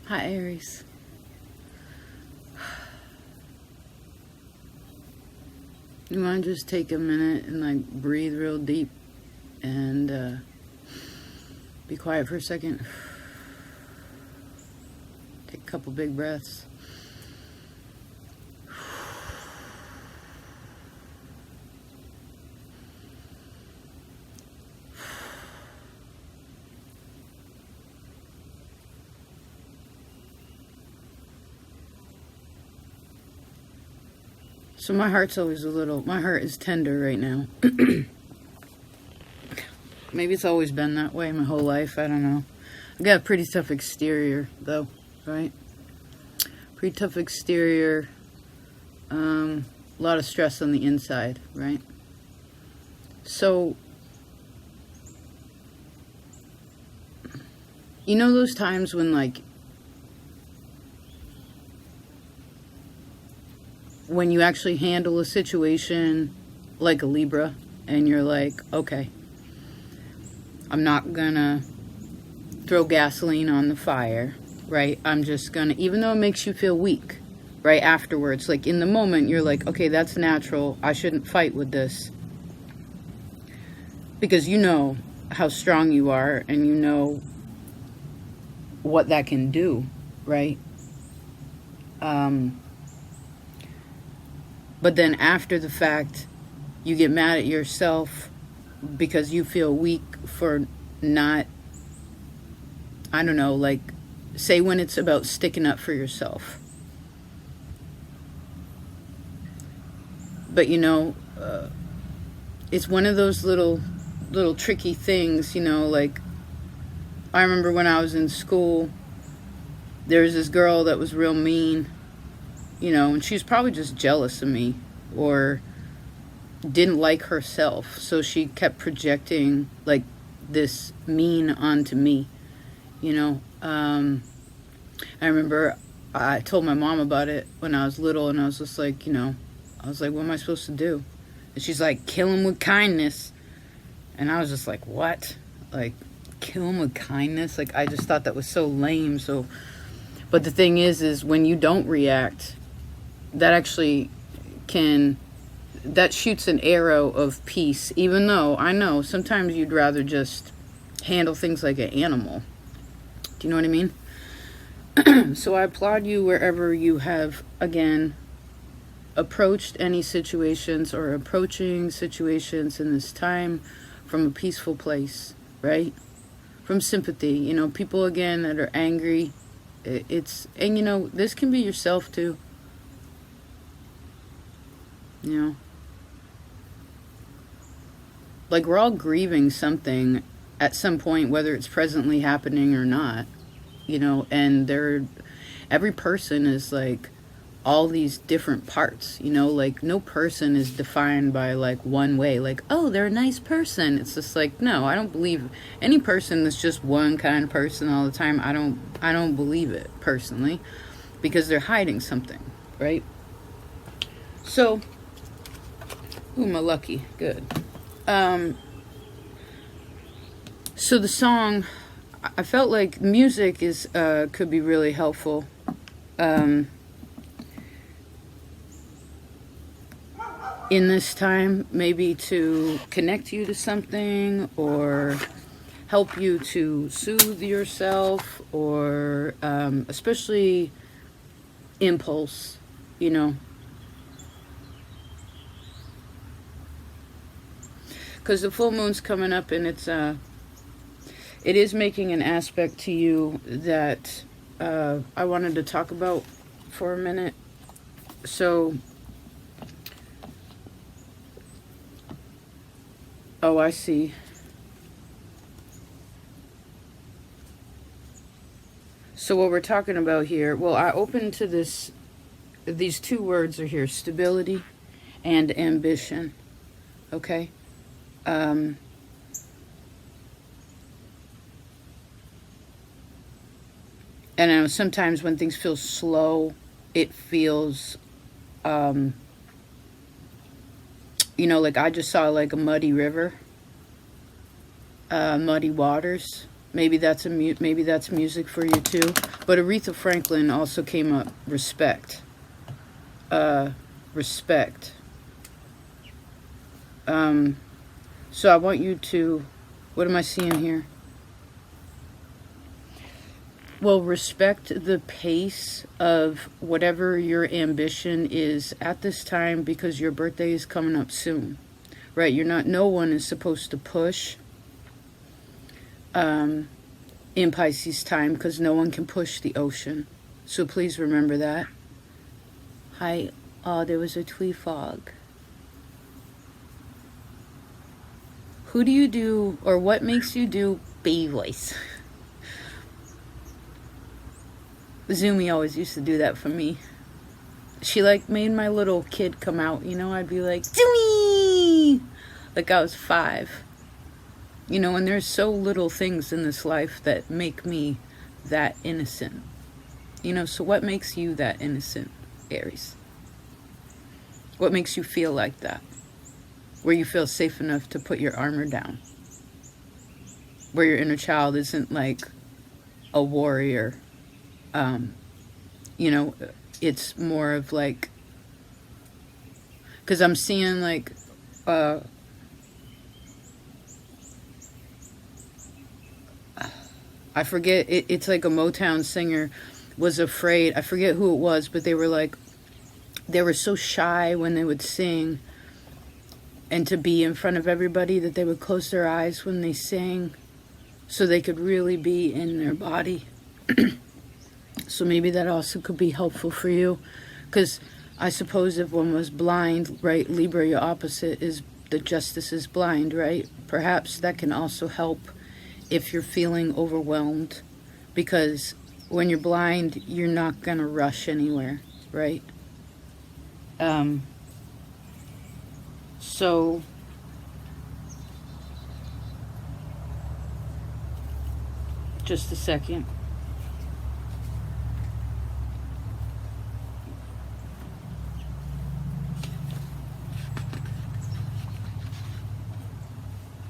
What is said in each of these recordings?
Hi, Aries. You want to just take a minute and like breathe real deep and be quiet for a second. Take a couple big breaths. So my heart is tender right now. Maybe it's always been that way my whole life, I don't know. I got a pretty tough exterior though, right? Pretty tough exterior, a lot of stress on the inside, right? So, you know those times when when you actually handle a situation like a Libra and you're like, okay, I'm not gonna throw gasoline on the fire, right? I'm just gonna, even though it makes you feel weak, right, afterwards, like in the moment, you're like, okay, that's natural. I shouldn't fight with this. Because you know how strong you are and you know what that can do, right? But then after the fact, you get mad at yourself because you feel weak for not, I don't know, like, say when it's about sticking up for yourself. But, you know, it's one of those little tricky things, you know, like, I remember when I was in school, there was this girl that was real mean, you know, and she was probably just jealous of me or didn't like herself. So she kept projecting like this mean onto me, you know. I remember I told my mom about it when I was little and I was just like, you know, I was like, what am I supposed to do? And she's like, kill him with kindness. And I was just like, what? Like, kill him with kindness? Like, I just thought that was so lame. So, but the thing is when you don't react, that actually that shoots an arrow of peace, even though I know sometimes you'd rather just handle things like an animal. Do you know what I mean? So I applaud you wherever you have, again, approached any situations or approaching situations in this time from a peaceful place, right? From sympathy. You know, people, again, that are angry, and you know, this can be yourself too. You know, like we're all grieving something at some point, whether it's presently happening or not, you know, and every person is like all these different parts, you know, like no person is defined by like one way, like, oh, they're a nice person. It's just like, no, I don't believe any person that's just one kind of person all the time. I don't believe it personally, because they're hiding something, right? So, ooh, my lucky. Good. So the song, I felt like music could be really helpful. In this time, maybe to connect you to something or help you to soothe yourself, or especially impulse, you know. Because the full moon's coming up and it is making an aspect to you that I wanted to talk about for a minute. So, oh, I see. So what we're talking about here, well, I opened to these two words are here, stability and ambition, okay? And I know sometimes when things feel slow, it feels, you know, like I just saw like a muddy river, muddy waters, Maybe that's maybe that's music for you too. But Aretha Franklin also came up. Respect. Respect. So I want you to, what am I seeing here? Well, respect the pace of whatever your ambition is at this time, because your birthday is coming up soon, right? No one is supposed to push in Pisces time, because no one can push the ocean. So please remember that. Hi, oh, there was a twee fog. Who do you do, or what makes you do baby voice? Zumi always used to do that for me. She like made my little kid come out, you know. I'd be like, Zumi! Like I was 5. You know, and there's so little things in this life that make me that innocent. You know, so what makes you that innocent, Aries? What makes you feel like that? Where you feel safe enough to put your armor down? Where your inner child isn't like a warrior. You know, it's more of like, because I'm seeing like, I forget, it's like a Motown singer was afraid, I forget who it was, but they were like, they were so shy when they would sing and to be in front of everybody that they would close their eyes when they sang so they could really be in their body. So maybe that also could be helpful for you, because I suppose if one was blind, right, Libra, your opposite is the justice is blind, right? Perhaps that can also help if you're feeling overwhelmed, because when you're blind, you're not going to rush anywhere, right? So just a second.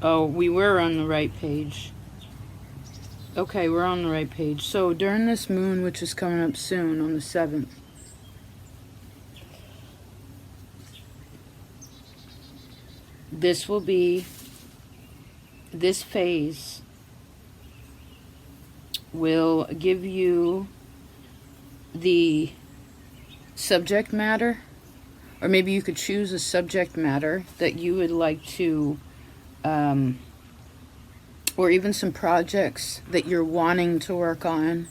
Oh, we were on the right page. Okay, we're on the right page. So during this moon, which is coming up soon on the 7th, this phase will give you the subject matter, or maybe you could choose a subject matter that you would like to or even some projects that you're wanting to work on,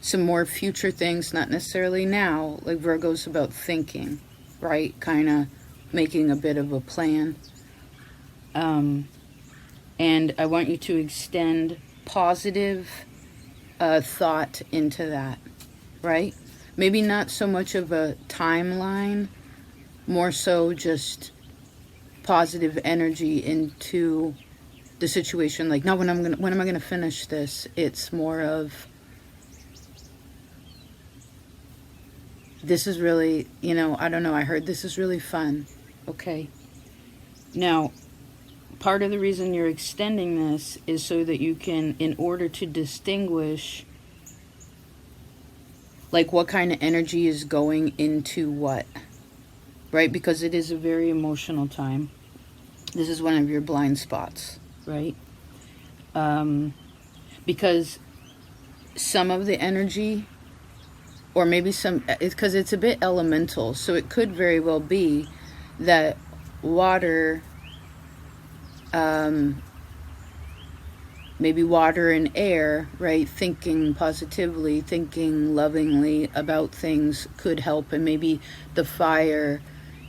some more future things, not necessarily now, like Virgo's about thinking, right? Kind of making a bit of a plan. And I want you to extend positive thought into that, right? Maybe not so much of a timeline, more so just positive energy into the situation. Like, no, when am I gonna finish this? It's more of, this is really, you know, I don't know, I heard this is really fun. Okay. Now, part of the reason you're extending this is so that you can, in order to distinguish like what kind of energy is going into what, right? Because it is a very emotional time. This is one of your blind spots, right? Because some of the energy, or maybe because it's a bit elemental, so it could very well be that water, maybe water and air, right? Thinking positively, thinking lovingly about things could help, and maybe the fire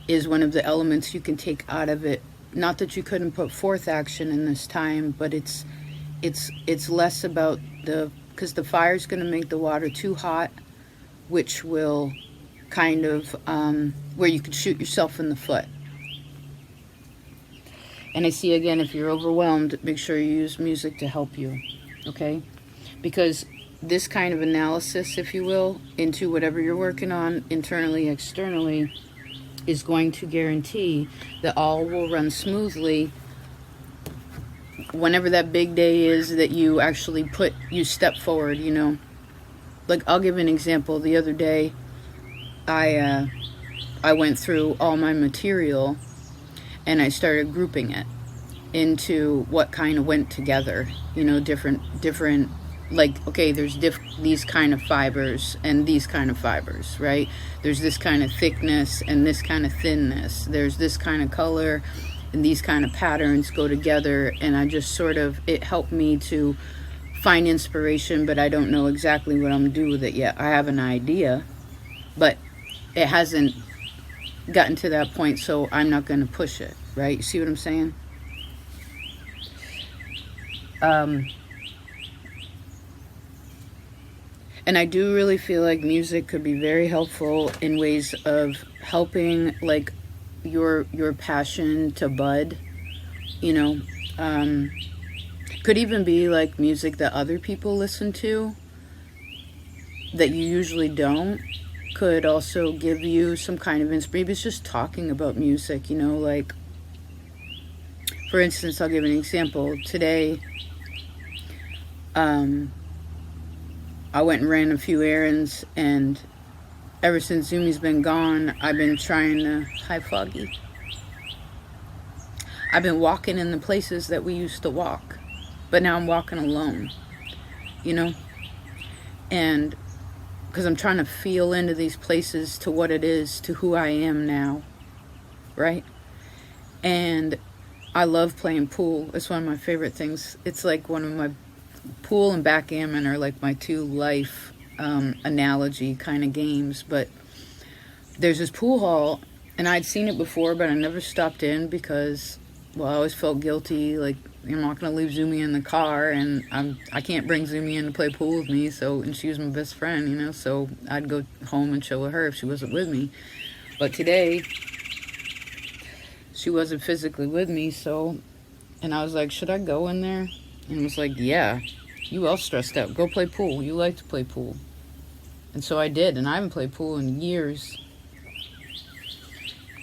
is one of the elements you can take out of it. Not that you couldn't put forth action in this time, but it's less about because the fire is going to make the water too hot, which will kind of, where you could shoot yourself in the foot. And I see, again, if you're overwhelmed, make sure you use music to help you, okay? Because this kind of analysis, if you will, into whatever you're working on, internally, externally, is going to guarantee that all will run smoothly whenever that big day is that you actually you step forward, you know. Like, I'll give an example. The other day, I went through all my material and I started grouping it into what kind of went together, you know, different, like, okay, there's these kind of fibers and these kind of fibers, right? There's this kind of thickness and this kind of thinness. There's this kind of color and these kind of patterns go together. And I just sort of, it helped me to find inspiration, but I don't know exactly what I'm gonna do with it yet. I have an idea, but it hasn't gotten to that point, so I'm not gonna push it, right? You see what I'm saying? And I do really feel like music could be very helpful in ways of helping, like, your passion to bud, you know. Could even be like music that other people listen to that you usually don't. Could also give you some kind of inspiration. It's just talking about music, you know, like, for instance, I'll give an example. Today, I went and ran a few errands, and ever since Zumi's been gone, I've been trying to, hi Foggy, I've been walking in the places that we used to walk, but now I'm walking alone, you know, and because I'm trying to feel into these places, to what it is, to who I am now, right? And I love playing pool. It's one of my favorite things. It's like one of my, pool and backgammon are like my two life analogy kind of games. But there's this pool hall, and I'd seen it before, but I never stopped in because, well, I always felt guilty, like, I'm not going to leave Zumi in the car, and I can't bring Zumi in to play pool with me, so, and she was my best friend, you know, so I'd go home and chill with her if she wasn't with me. But today, she wasn't physically with me, so, and I was like, should I go in there? And it was like, yeah, you all stressed out. Go play pool. You like to play pool. And so I did, and I haven't played pool in years.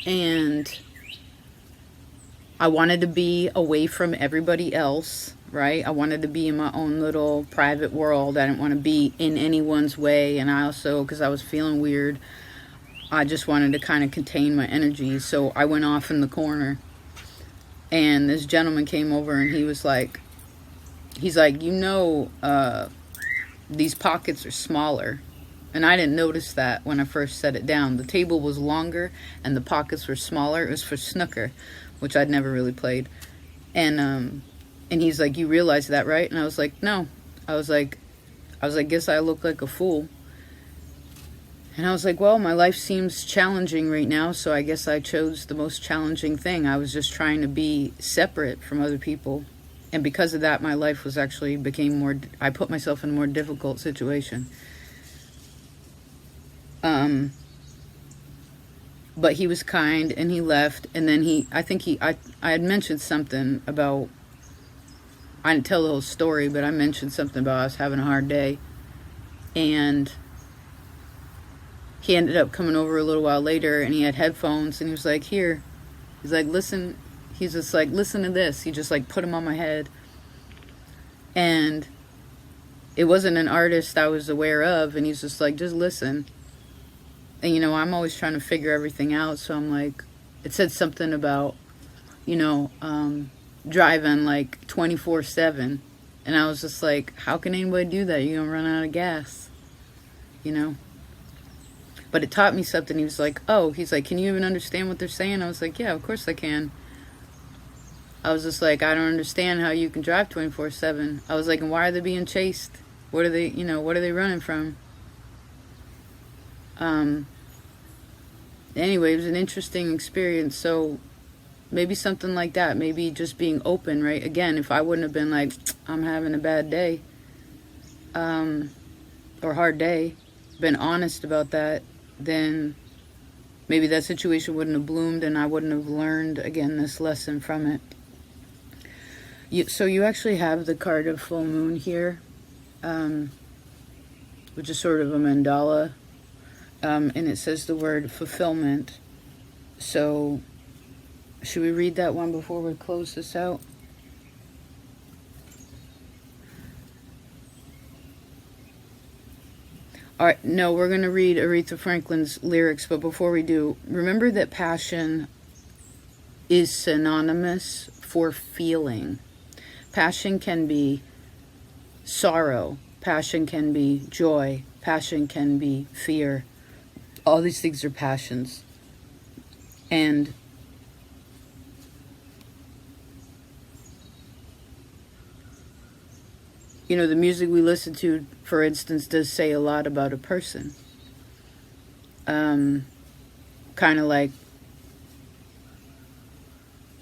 And I wanted to be away from everybody else, right? I wanted to be in my own little private world. I didn't want to be in anyone's way. And I also, because I was feeling weird, I just wanted to kind of contain my energy. So I went off in the corner. And this gentleman came over, and he was like, you know, these pockets are smaller. And I didn't notice that when I first set it down. The table was longer and the pockets were smaller. It was for snooker, which I'd never really played. And he's like, you realize that, right? And I was like, no. I was like, guess I look like a fool. And I was like, well, my life seems challenging right now, so I guess I chose the most challenging thing. I was just trying to be separate from other people. And because of that, my life was actually became more, I put myself in a more difficult situation. But he was kind, and he left, and then I had mentioned something about, I didn't tell the whole story, but I mentioned something about I was having a hard day. And he ended up coming over a little while later, and he had headphones, and he was like, here. He's like, listen. He's just like, listen to this. He just like put them on my head. And it wasn't an artist I was aware of, and he's just like, just listen. And, you know, I'm always trying to figure everything out, so I'm like, it said something about, you know, driving like 24/7. And I was just like, how can anybody do that? You're going to run out of gas, you know? But it taught me something. He was like, oh, he's like, can you even understand what they're saying? I was like, yeah, of course I can. I was just like, I don't understand how you can drive 24/7. I was like, and why are they being chased? What are they, you know, what are they running from? Anyway, it was an interesting experience. So maybe something like that. Maybe just being open, right? Again, if I wouldn't have been like, I'm having a bad day, or hard day, been honest about that, then maybe that situation wouldn't have bloomed, and I wouldn't have learned, again, this lesson from it. So you actually have the card of full moon here, which is sort of a mandala, and it says the word fulfillment. So should we read that one before we close this out? All right, no, we're going to read Aretha Franklin's lyrics, but before we do, remember that passion is synonymous for feeling. Passion can be sorrow, passion can be joy, passion can be fear. All these things are passions. And you know, the music we listen to, for instance, does say a lot about a person. Kind of like,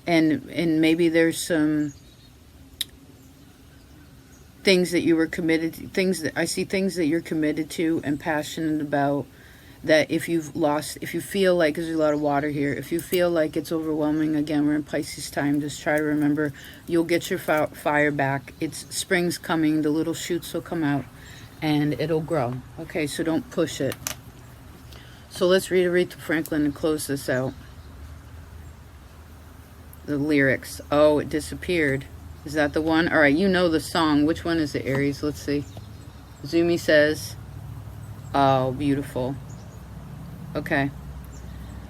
and maybe there's some things that you were committed to, things that I see, things that you're committed to and passionate about, that if you've lost, if you feel like, there's a lot of water here, if you feel like it's overwhelming, again, we're in Pisces time, just try to remember, you'll get your fire back. It's spring's coming, the little shoots will come out and it'll grow. Okay, so don't push it. So let's read Aretha Franklin and close this out. The lyrics. Oh, it disappeared. Is that the one? All right, you know the song. Which one is it, Aries? Let's see. Zumi says, oh, beautiful. Okay.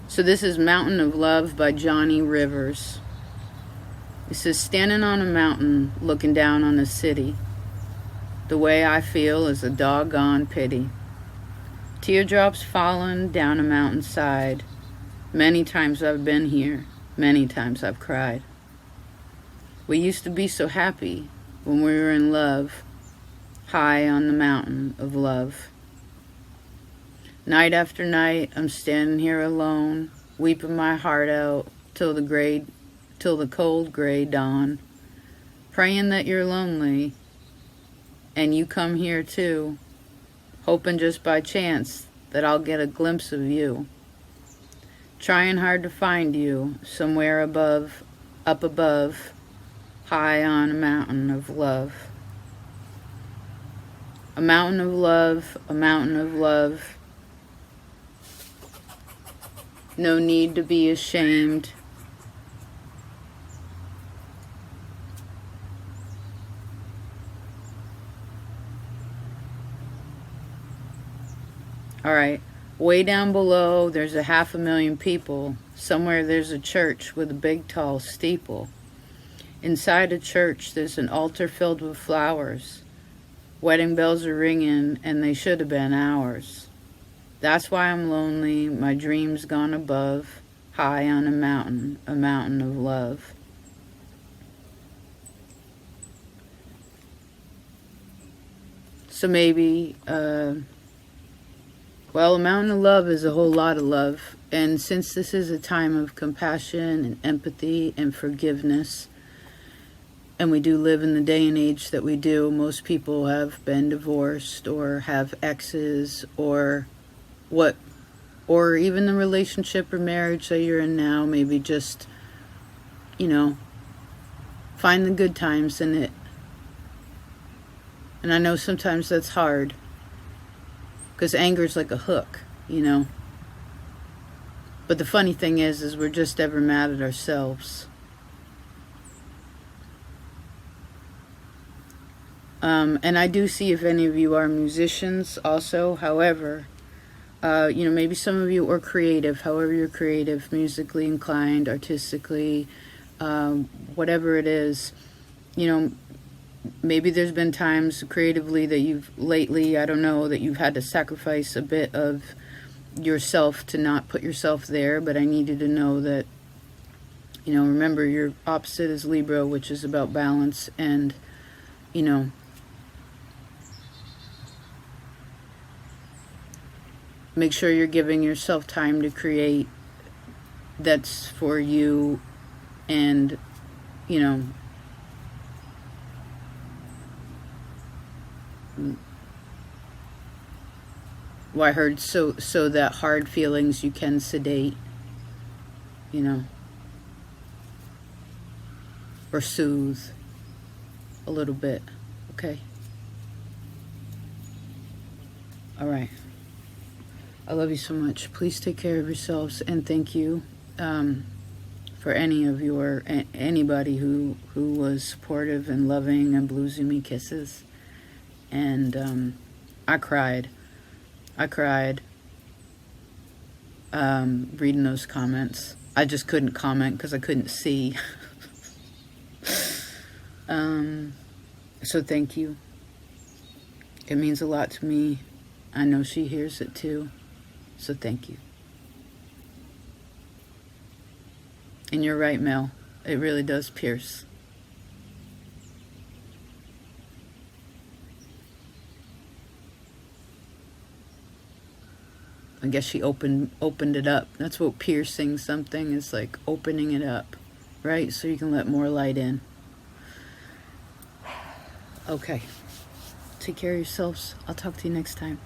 So this is Mountain of Love by Johnny Rivers. It says, standing on a mountain, looking down on a city. The way I feel is a doggone pity. Teardrops falling down a mountainside. Many times I've been here. Many times I've cried. We used to be so happy when we were in love, high on the mountain of love. Night after night, I'm standing here alone, weeping my heart out till the cold gray dawn, praying that you're lonely and you come here too, hoping just by chance that I'll get a glimpse of you. Trying hard to find you somewhere above, up above, high on a mountain of love. A mountain of love, a mountain of love. No need to be ashamed. All right. Way down below, there's 500,000 people. Somewhere there's a church with a big tall steeple. Inside a church, there's an altar filled with flowers. Wedding bells are ringing, and they should have been ours. That's why I'm lonely, my dreams gone above, high on a mountain of love. So maybe, well, a mountain of love is a whole lot of love. And since this is a time of compassion and empathy and forgiveness, and we do live in the day and age that we do, most people have been divorced or have exes or even the relationship or marriage that you're in now, maybe just, you know, find the good times in it. And I know sometimes that's hard, because anger is like a hook, you know. But the funny thing is we're just ever mad at ourselves. And I do see if any of you are musicians also. However, you know, maybe some of you are creative, however you're creative, musically inclined, artistically, whatever it is, you know, maybe there's been times creatively that you've lately, I don't know, that you've had to sacrifice a bit of yourself to not put yourself there. But I need you to know that, you know, remember your opposite is Libra, which is about balance. And, you know, make sure you're giving yourself time to create that's for you. And, you know, well, I heard so that hard feelings you can sedate, you know, or soothe a little bit. Okay. All right. I love you so much. Please take care of yourselves, and thank you for anybody who was supportive and loving and bluesing me kisses. And I cried. I cried reading those comments. I just couldn't comment because I couldn't see. So thank you. It means a lot to me. I know she hears it too. So thank you. And you're right, Mel. It really does pierce. I guess she opened it up. That's what piercing something is like, opening it up, right? So you can let more light in. Okay. Take care of yourselves. I'll talk to you next time.